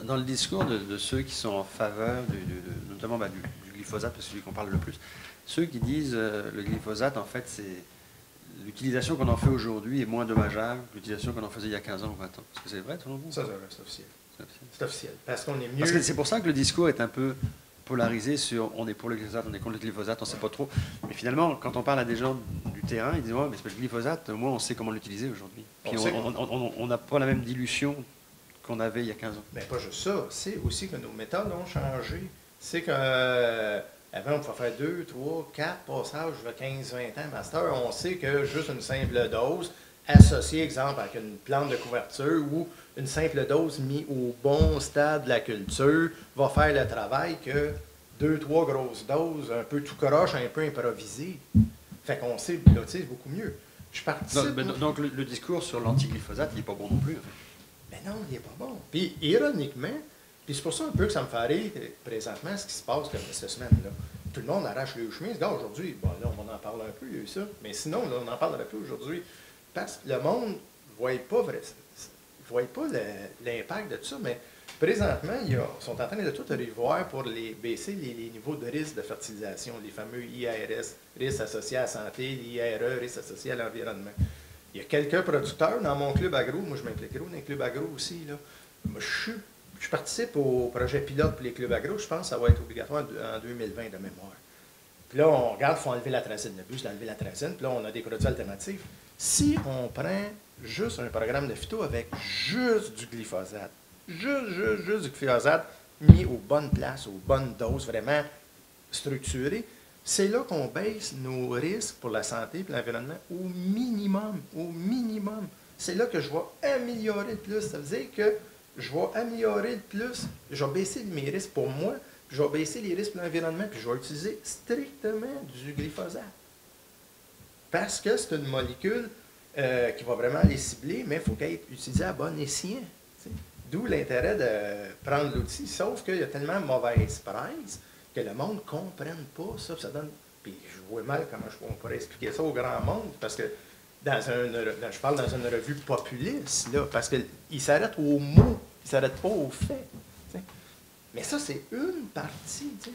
Dans le discours de ceux qui sont en faveur, notamment du glyphosate, parce que c'est celui qu'on parle le plus, ceux qui disent le glyphosate, en fait, c'est l'utilisation qu'on en fait aujourd'hui est moins dommageable que l'utilisation qu'on en faisait il y a 15 ans ou 20 ans. Est-ce que c'est vrai, selon vous? Ça, c'est officiel. C'est officiel. Parce qu'on est mieux. Parce que c'est pour ça que le discours est un peu polarisé sur on est pour le glyphosate, on est contre le glyphosate, on ne sait pas trop. Mais finalement, quand on parle à des gens du terrain, ils disent ouais, mais c'est pas le glyphosate, au moins on sait comment l'utiliser aujourd'hui. Puis on n'a pas la même dilution qu'on avait il y a 15 ans. Mais pas juste ça. C'est aussi que nos méthodes ont changé. C'est que avant, on pouvait faire 2, 3, 4 passages de 15, 20 ans. Master, on sait que juste une simple dose associée, exemple, avec une plante de couverture ou une simple dose mise au bon stade de la culture va faire le travail que 2, 3 grosses doses, un peu tout croche, un peu improvisé. Fait qu'on sait l'utiliser beaucoup mieux. Je participe. Donc le discours sur l'antiglyphosate, il n'est pas bon non plus. En fait. Mais non, il n'est pas bon. Puis, ironiquement, puis c'est pour ça un peu que ça me fait rire présentement ce qui se passe comme cette semaine-là. Tout le monde arrache les chemises. Là, aujourd'hui, bon, là, on en parle un peu, il y a eu ça. Mais sinon, là, on n'en parlerait plus aujourd'hui. Parce que le monde ne voit pas l'impact de tout ça. Mais présentement, ils sont en train de tout revoir pour baisser les niveaux de risque de fertilisation, les fameux IARS, risques associés à la santé, l'IRE, risques associés à l'environnement. Il y a quelques producteurs dans mon club agro. Moi, je m'implique gros dans les clubs agro aussi. Là. Moi, je participe au projet pilote pour les clubs agro. Je pense que ça va être obligatoire en 2020 de mémoire. Puis là, on regarde, il faut enlever l'atrazine. Le but, c'est d'enlever l'atrazine. Puis là, on a des produits alternatifs. Si on prend juste un programme de phyto avec juste du glyphosate, juste du glyphosate mis aux bonnes places, aux bonnes doses, vraiment structurées, c'est là qu'on baisse nos risques pour la santé et l'environnement au minimum. Au minimum. C'est là que je vais améliorer le plus. Ça veut dire que je vais améliorer le plus. Je vais baisser mes risques pour moi, puis je vais baisser les risques pour l'environnement, puis je vais utiliser strictement du glyphosate. Parce que c'est une molécule qui va vraiment les cibler, mais il faut qu'elle soit utilisée à bon escient. D'où l'intérêt de prendre l'outil. Sauf qu'il y a tellement de mauvaise presse que le monde ne comprenne pas ça. Ça donne. Puis je vois mal comment on pourrait expliquer ça au grand monde, parce que je parle dans une revue populiste, là, parce qu'il s'arrête aux mots, il ne s'arrête pas aux faits. T'sais. Mais ça, c'est une partie. T'sais.